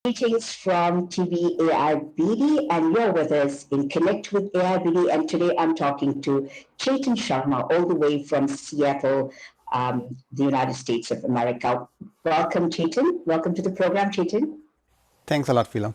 Greetings from TV AIBD, and you're with us in Connect with AIBD. And today I'm talking to Chetan Sharma, all the way from Seattle, the United States of America. Welcome, Chetan. Welcome to the program, Chetan. Thanks a lot, Philo.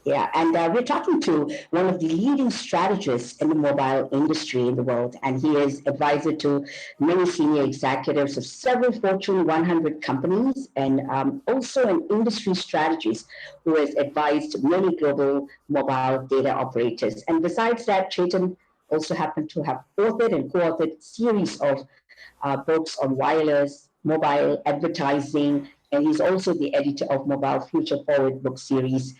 Yeah, and we're talking to one of the leading strategists in the mobile industry in the world, and he is advisor to many senior executives of several Fortune 100 companies, and also an industry strategist who has advised many global mobile data operators. And besides that, Chetan also happened to have authored and co-authored series of books on wireless, mobile advertising, and he's also the editor of Mobile Future Forward book series.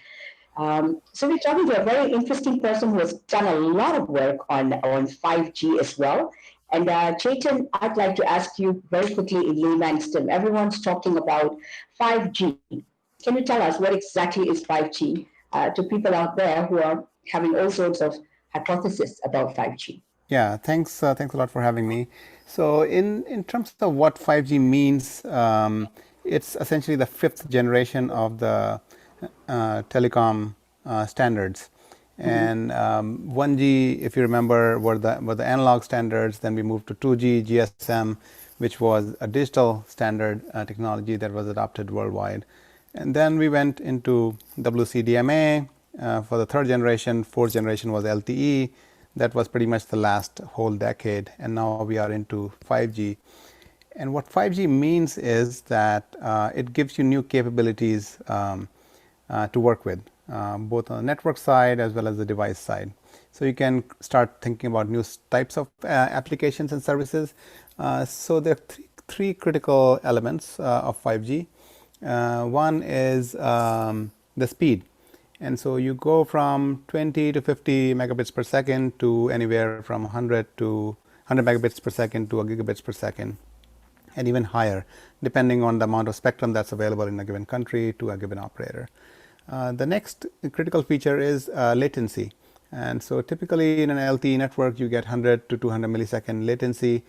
So we're talking to a very interesting person who has done a lot of work on 5G as well. And Chetan, I'd like to ask you very quickly in layman's terms. Everyone's talking about 5G. Can you tell us what exactly is 5G to people out there who are having all sorts of hypotheses about 5G? Yeah, thanks a lot for having me. So in terms of what 5G means, it's essentially the fifth generation of the telecom standards. And 1G, if you remember, were the analog standards. Then we moved to 2G, GSM, which was a digital standard technology that was adopted worldwide. And then we went into WCDMA for the third generation. Fourth generation was LTE. That was pretty much the last whole decade. And now we are into 5G. And what 5G means is that it gives you new capabilities to work with, both on the network side as well as the device side. So you can start thinking about new types of applications and services. So there are three critical elements of 5G. One is the speed. And so you go from 20 to 50 megabits per second to anywhere from 100 to 100 megabits per second to a gigabits per second, and even higher, depending on the amount of spectrum that's available in a given country to a given operator. The next critical feature is latency. And so typically in an LTE network, you get 100 to 200 millisecond latency.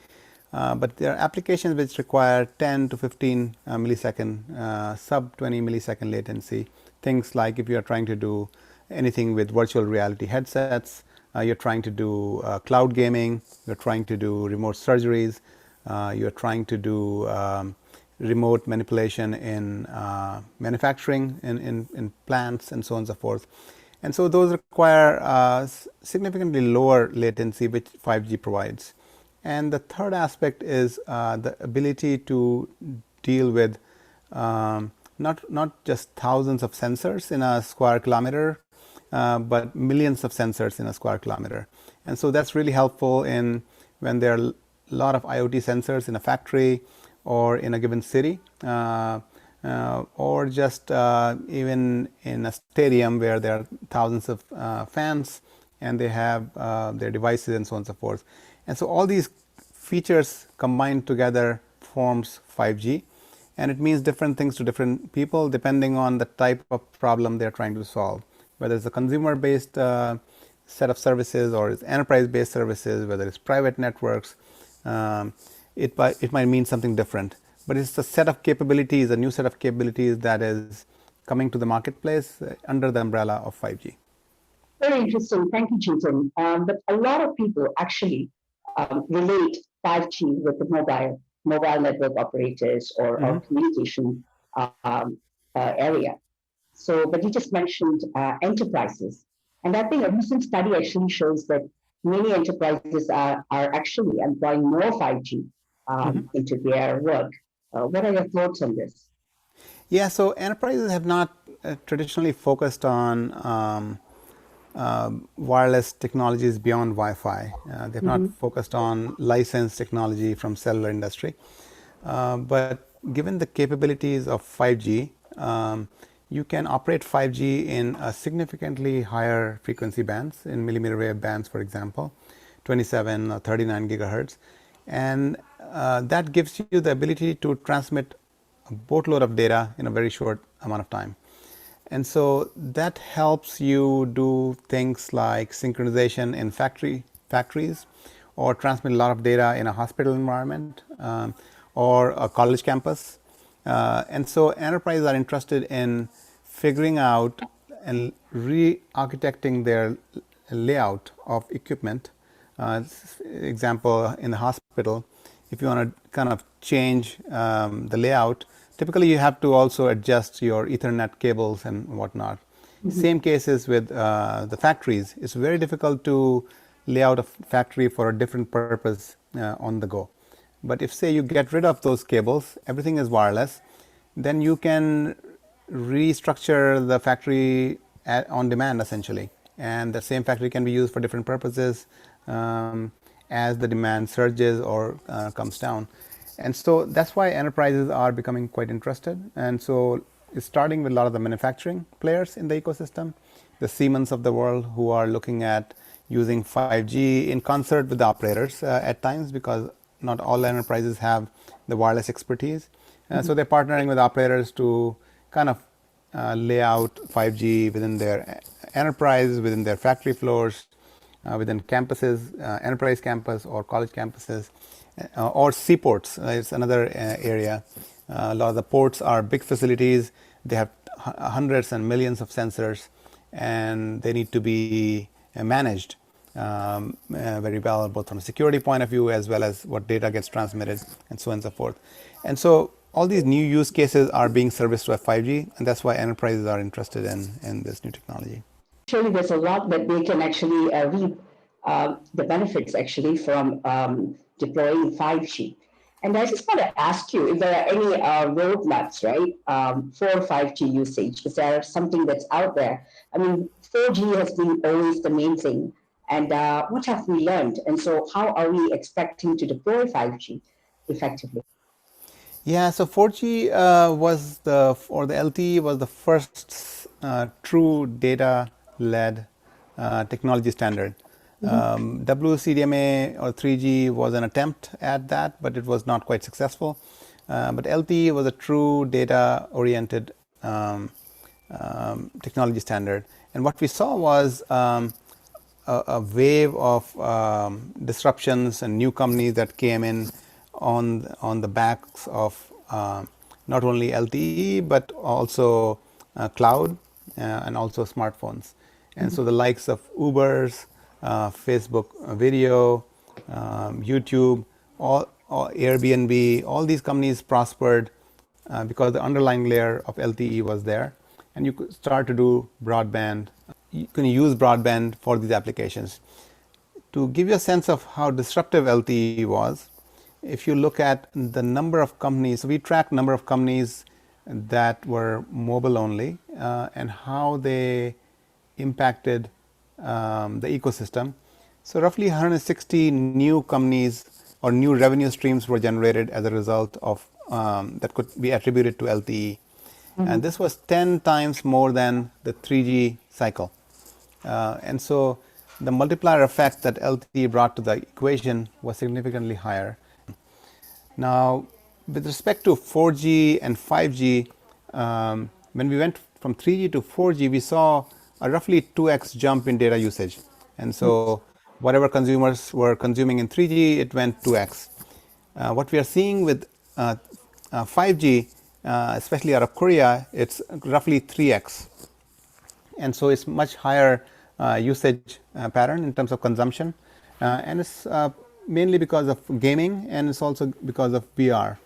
But there are applications which require 10 to 15 millisecond, sub 20 millisecond latency. Things like if you are trying to do anything with virtual reality headsets, you're trying to do cloud gaming, you're trying to do remote surgeries, you're trying to do remote manipulation in manufacturing, in plants, and so on and so forth. And so those require significantly lower latency, which 5G provides. And the third aspect is the ability to deal with not just thousands of sensors in a square kilometer, but millions of sensors in a square kilometer. And so that's really helpful in when there are a lot of IoT sensors in a factory or in a given city, or just even in a stadium where there are thousands of fans and they have their devices and so on and so forth. And so all these features combined together forms 5G. And it means different things to different people depending on the type of problem they're trying to solve, whether it's a consumer-based set of services or it's enterprise-based services, whether it's private networks. It might mean something different. But it's a set of capabilities, a new set of capabilities that is coming to the marketplace under the umbrella of 5G. Very interesting. Thank you, Chetan. But a lot of people actually relate 5G with the mobile network operators or communication area. So, but you just mentioned enterprises. And I think a recent study actually shows that many enterprises are actually employing more 5G into their work. What are your thoughts on this? Yeah, so enterprises have not traditionally focused on wireless technologies beyond Wi-Fi. They've not focused on licensed technology from cellular industry. But given the capabilities of 5G, you can operate 5G in a significantly higher frequency bands, in millimeter wave bands, for example, 27 or 39 gigahertz. And that gives you the ability to transmit a boatload of data in a very short amount of time. And so that helps you do things like synchronization in factories, or transmit a lot of data in a hospital environment or a college campus. And so enterprises are interested in figuring out and re-architecting their layout of equipment. Example, in the hospital, if you want to kind of change the layout, typically you have to also adjust your Ethernet cables and whatnot. Same cases with the factories. It's very difficult to lay out a factory for a different purpose on the go. But if, say, you get rid of those cables, everything is wireless, then you can restructure the factory on demand, essentially. And the same factory can be used for different purposes as the demand surges or comes down. And so that's why enterprises are becoming quite interested. And so it's starting with a lot of the manufacturing players in the ecosystem, the Siemens of the world, who are looking at using 5G in concert with the operators at times, because not all enterprises have the wireless expertise. So they're partnering with operators to kind of lay out 5G within their enterprise, within their factory floors, within campuses, enterprise campus or college campuses, or seaports. It's another area. A lot of the ports are big facilities. They have hundreds and millions of sensors, and they need to be managed very well, both from a security point of view as well as what data gets transmitted, and so on and so forth. And so all these new use cases are being serviced by 5G, and that's why enterprises are interested in this new technology. Surely there's a lot that they can actually reap the benefits actually from deploying 5G. And I just want to ask you if there are any roadmaps, right, for 5G usage. Is there something that's out there? I mean, 4G has been always the main thing. And what have we learned? And so how are we expecting to deploy 5G effectively? Yeah, so 4G was or the LTE was the first true data-led technology standard. WCDMA or 3G was an attempt at that, but it was not quite successful. But LTE was a true data-oriented technology standard. And what we saw was a wave of disruptions and new companies that came in on the backs of not only LTE but also cloud and also smartphones. And so the likes of Uber's, Facebook video, YouTube, all Airbnb, all these companies prospered because the underlying layer of LTE was there, and you could start to do broadband. You can use broadband for these applications. To give you a sense of how disruptive LTE was, if you look at the number of companies, so we tracked number of companies that were mobile only and how they impacted the ecosystem. So roughly 160 new companies or new revenue streams were generated as a result of that could be attributed to LTE. And this was 10 times more than the 3G cycle. And so the multiplier effect that LTE brought to the equation was significantly higher. Now, with respect to 4G and 5G, when we went from 3G to 4G, we saw a roughly 2x jump in data usage. And so whatever consumers were consuming in 3G, it went 2x. What we are seeing with 5G, especially out of Korea, it's roughly 3x. And so it's much higher usage pattern in terms of consumption. And it's mainly because of gaming, and it's also because of VR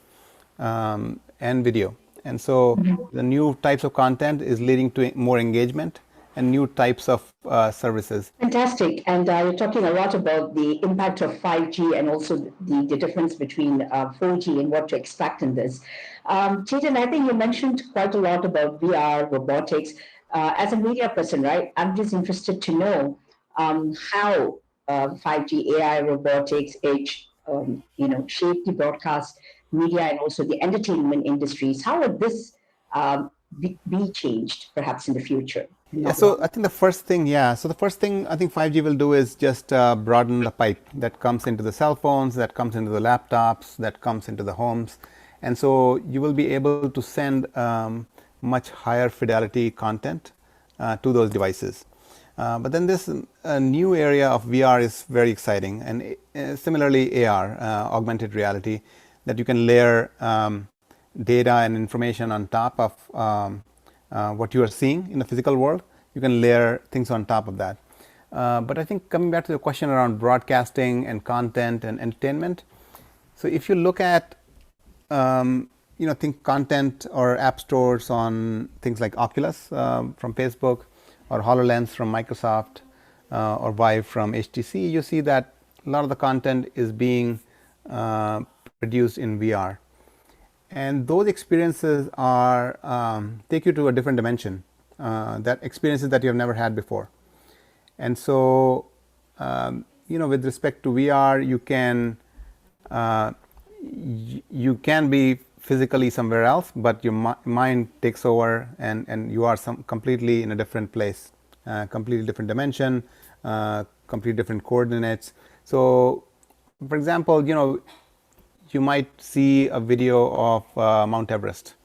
and video. And so the new types of content is leading to more engagement and new types of services. Fantastic. And you're talking a lot about the impact of 5G and also the difference between 4G and what to expect in this. Chetan, I think you mentioned quite a lot about VR, robotics. As a media person, right, I'm just interested to know how 5G, AI, robotics, edge, shape the broadcast media and also the entertainment industries. How would this be changed perhaps in the future? Yeah, so I think the first thing I think 5G will do is just broaden the pipe that comes into the cell phones, that comes into the laptops, that comes into the homes. And so you will be able to send much higher fidelity content to those devices. But then this new area of VR is very exciting, and similarly AR, augmented reality, that you can layer data and information on top of what you are seeing in the physical world. You can layer things on top of that. But I think coming back to the question around broadcasting and content and entertainment, so if you look at think content or app stores on things like Oculus from Facebook, or HoloLens from Microsoft, or Vive from HTC, you see that a lot of the content is being produced in VR, and those experiences are take you to a different dimension, that experiences that you have never had before. And so with respect to VR, you can be physically somewhere else, but your mind takes over, and you are completely in a different place, completely different dimension, completely different coordinates. So for example, you might see a video of Mount Everest,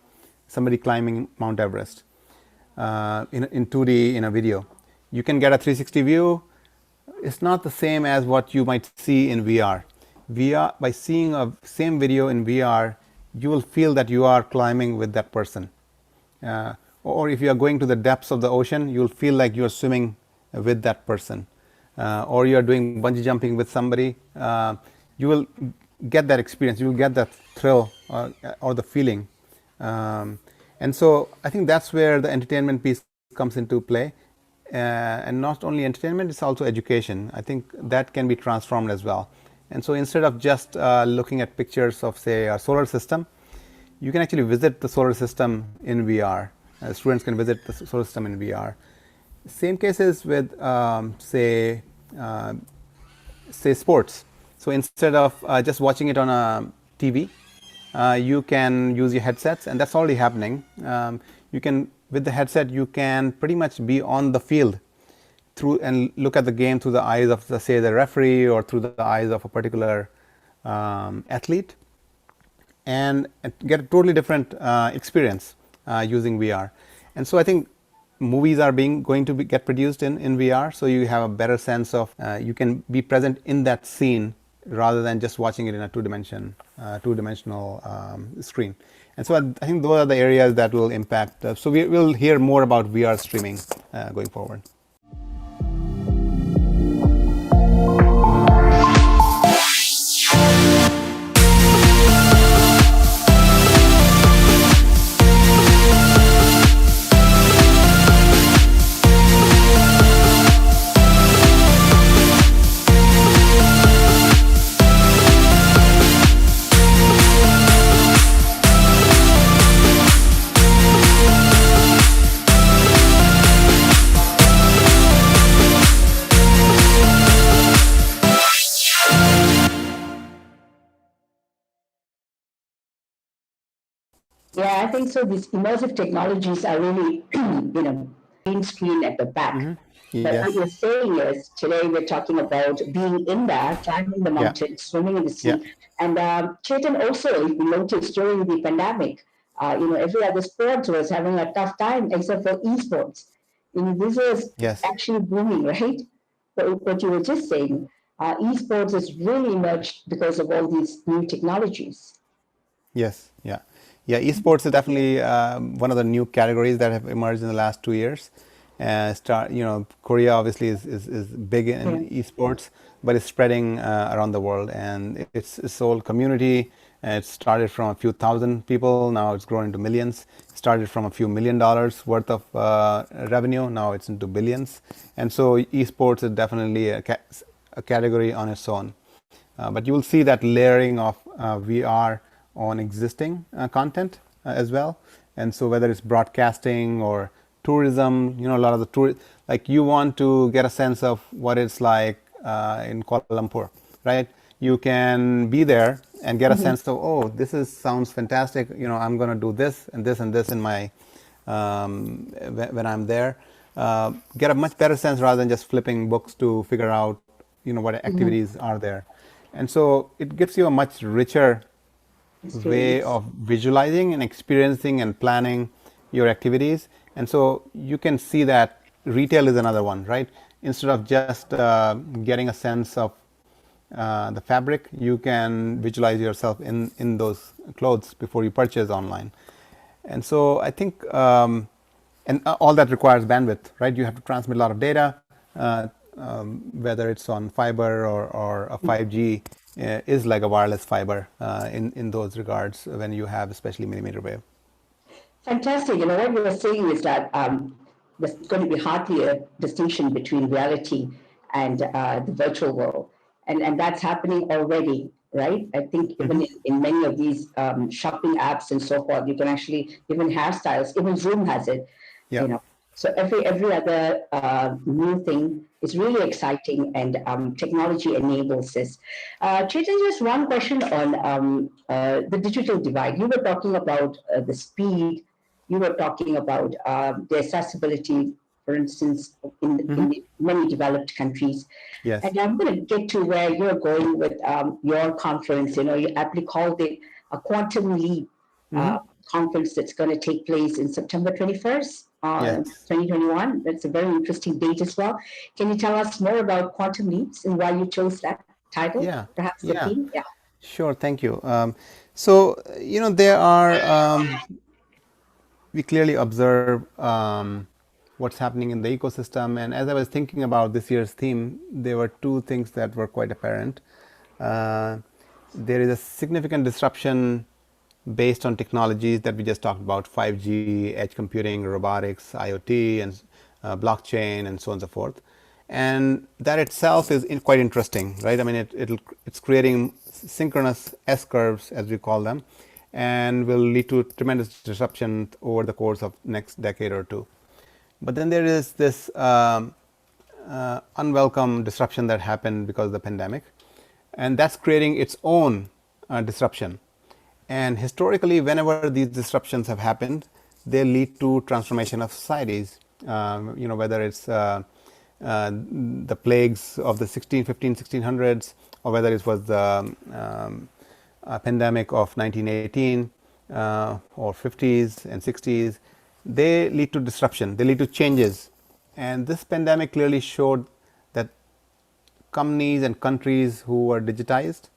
somebody climbing Mount Everest in 2D in a video. You can get a 360 view. It's not the same as what you might see in VR. By seeing a same video in VR, you will feel that you are climbing with that person. Or if you are going to the depths of the ocean, you will feel like you are swimming with that person. Or you are doing bungee jumping with somebody, you will get that experience, you will get that thrill or the feeling. And so I think that's where the entertainment piece comes into play. And not only entertainment, it's also education. I think that can be transformed as well. And so instead of just looking at pictures of, say, a solar system, you can actually visit the solar system in VR. Students can visit the solar system in VR. Same cases with, say, sports. So instead of just watching it on a TV, you can use your headsets, and that's already happening. With the headset, you can pretty much be on the field and look at the game through the eyes of, say, the referee, or through the eyes of a particular athlete, and get a totally different experience using VR. And so I think movies are going to get produced in VR, so you have a better sense of, you can be present in that scene rather than just watching it in a two-dimensional screen. And so I think those are the areas that will impact. So we'll hear more about VR streaming going forward. Yeah, I think so. These immersive technologies are really, green screen at the back. Mm-hmm. But what Yes. you're saying is, today we're talking about being in there, climbing the Yeah. mountain, swimming in the Yeah. sea. And Chetan, also, if you noticed during the pandemic, every other sport was having a tough time except for esports. This is Yes. actually booming, right? What you were just saying, esports has really emerged because of all these new technologies. Yes. Yeah. Yeah. Esports is definitely one of the new categories that have emerged in the last 2 years. Korea obviously is big in esports, but it's spreading around the world, and it's whole community. It started from a few thousand people, now it's grown into millions. It started from a few $1 million worth of revenue, now it's into billions. And so esports is definitely a category on its own. But you will see that layering of VR on existing content as well. And so whether it's broadcasting or tourism, a lot of the like you want to get a sense of what it's like in Kuala Lumpur, right? You can be there and get a sense of, oh, sounds fantastic. I'm going to do this and this and this in my when I'm there. Get a much better sense rather than just flipping books to figure out, what activities are there. And so it gives you a much richer way of visualizing and experiencing and planning your activities. And so you can see that retail is another one, right? instead of just getting a sense of the fabric, you can visualize yourself in those clothes before you purchase online. And so I think, and all that requires bandwidth, right? You have to transmit a lot of data, whether it's on fiber or a 5G is like a wireless fiber in those regards when you have especially millimeter wave. Fantastic. You know, what you're saying is that there's going to be hardly a distinction between reality and the virtual world. And that's happening already, right? I think even in many of these shopping apps and so forth, you can actually, even hairstyles, even Zoom has it, Yeah. you know. So every other new thing is really exciting, and technology enables this. Chetan, just one question on the digital divide. You were talking about the speed. You were talking about the accessibility, for instance, in the many developed countries. Yes. And I'm going to get to where you're going with your conference. You know, you aptly called it a quantum leap conference that's going to take place in September 21st, Yes. 2021. That's a very interesting date as well. Can you tell us more about quantum leaps and why you chose that title, Yeah. perhaps the Yeah. theme? Yeah. Sure. Thank you. So, there are, we clearly observe what's happening in the ecosystem. And as I was thinking about this year's theme, there were two things that were quite apparent. There is a significant disruption based on technologies that we just talked about: 5G, edge computing, robotics, IoT, and blockchain, and so on and so forth. And that itself is quite interesting, right? I mean, it's creating synchronous S curves, as we call them, and will lead to tremendous disruption over the course of next decade or two. But then there is this unwelcome disruption that happened because of the pandemic, and that's creating its own disruption. And historically, whenever these disruptions have happened, they lead to transformation of societies. Whether it's the plagues of the 1600s, or whether it was the pandemic of 1918 or 50s and 60s, they lead to disruption, they lead to changes. And this pandemic clearly showed that companies and countries who were digitized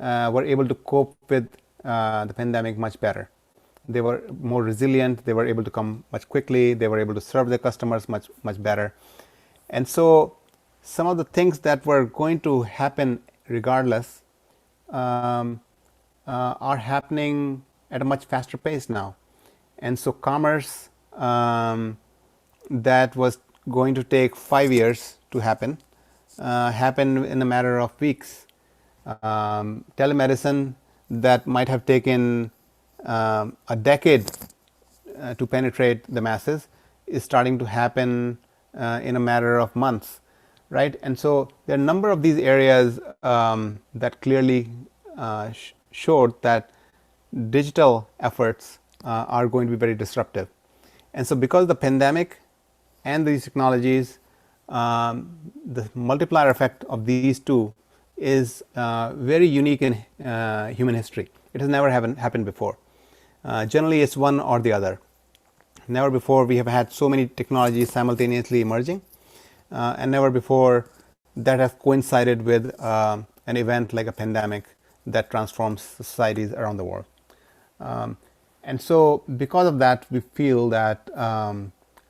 were able to cope with the pandemic much better. They were more resilient, they were able to come much quickly, they were able to serve their customers much better. And so some of the things that were going to happen regardless are happening at a much faster pace now. And so commerce that was going to take 5 years to happen happened in a matter of weeks. Telemedicine that might have taken a decade to penetrate the masses is starting to happen in a matter of months, right? And so there are a number of these areas that clearly showed that digital efforts are going to be very disruptive. And so because of the pandemic and these technologies, the multiplier effect of these two is very unique in human history. It has never happened before. Generally, it's one or the other. Never before we have had so many technologies simultaneously emerging, and never before that has coincided with an event like a pandemic that transforms societies around the world. And so because of that, we feel that a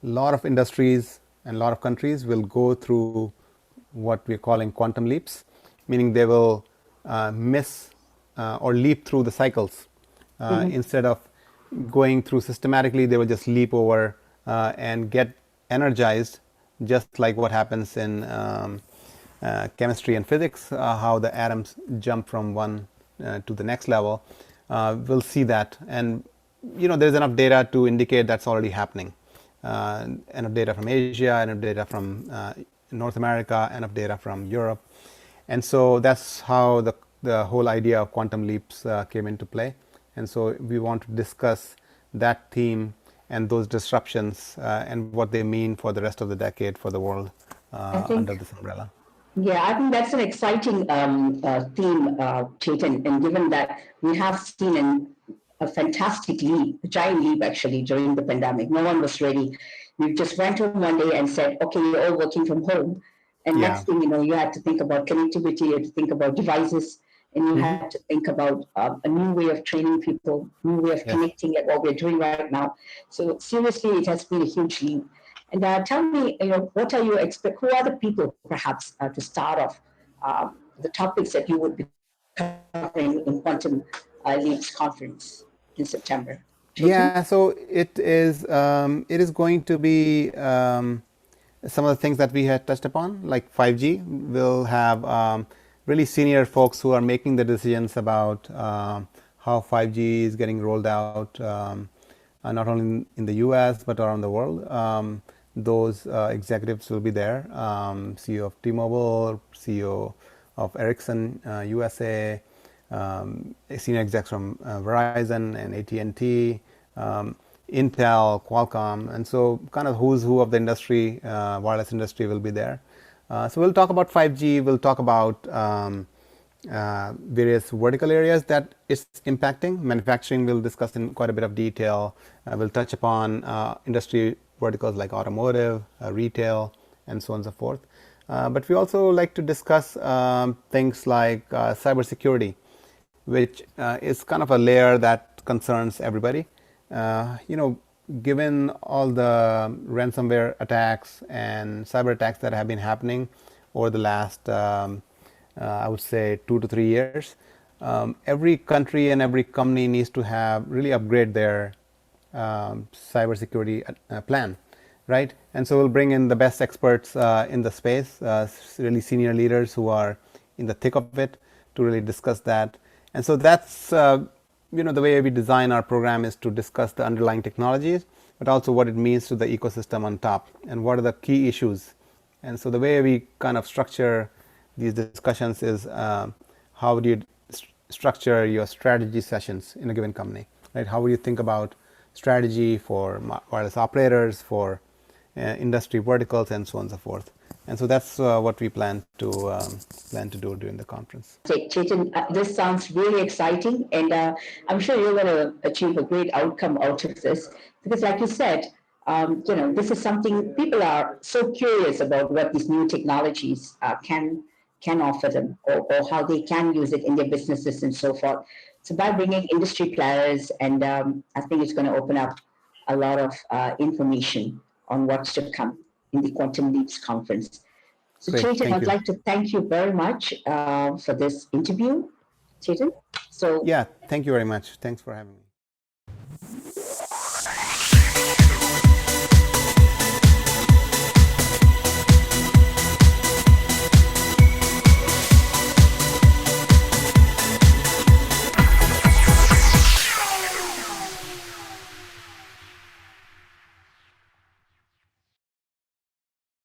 lot of industries and a lot of countries will go through what we're calling quantum leaps, meaning they will miss or leap through the cycles. Instead of going through systematically, they will just leap over and get energized, just like what happens in chemistry and physics, how the atoms jump from one to the next level. We'll see that. And there's enough data to indicate that's already happening. Enough data from Asia, enough data from North America, enough data from Europe. And so that's how the whole idea of quantum leaps came into play. And so we want to discuss that theme and those disruptions and what they mean for the rest of the decade for the world under this umbrella. Yeah, I think that's an exciting theme, Chetan, and given that we have seen a fantastic leap, a giant leap actually during the pandemic. No one was ready. We just went home one day and said, okay, you're all working from home. And Yeah. next thing you know, you had to think about connectivity, you had to think about devices, and you had to think about a new way of training people, new way of Yes. connecting, like what we're doing right now. So seriously, it has been a huge leap. And tell me, what are you expect? Who are the people, perhaps, to start off the topics that you would be covering in Quantum Leaps Conference in September? Chetan? Yeah, so it is going to be some of the things that we had touched upon, like 5G. We'll have really senior folks who are making the decisions about how 5G is getting rolled out, not only in the US but around the world. Those executives will be there. CEO of T-Mobile, CEO of Ericsson USA, senior execs from Verizon and AT&T, Intel, Qualcomm, and so kind of who's who of the industry, wireless industry will be there. So we'll talk about 5G. We'll talk about various vertical areas that it's impacting. Manufacturing we'll discuss in quite a bit of detail. We'll touch upon industry verticals like automotive, retail, and so on and so forth. But we also like to discuss things like cybersecurity, which is kind of a layer that concerns everybody. Given all the ransomware attacks and cyber attacks that have been happening over the last, I would say, 2 to 3 years, every country and every company needs to have really upgrade their cybersecurity plan, right? And so we'll bring in the best experts in the space, really senior leaders who are in the thick of it, to really discuss that. And so that's the way we design our program is to discuss the underlying technologies, but also what it means to the ecosystem on top and what are the key issues. And so the way we kind of structure these discussions is how do you structure your strategy sessions in a given company, right? How would you think about strategy for wireless operators, for industry verticals, and so on and so forth. And so that's what we plan to do during the conference. Chetan, this sounds really exciting, and I'm sure you're going to achieve a great outcome out of this. Because, like you said, this is something people are so curious about what these new technologies can offer them, or how they can use it in their businesses and so forth. So, by bringing industry players, and I think it's going to open up a lot of information on what's to come in the Quantum Leaps Conference. So, Great, Chetan, thank I'd you. like to thank you very much for this interview, Chetan. So, yeah, thank you very much. Thanks for having me.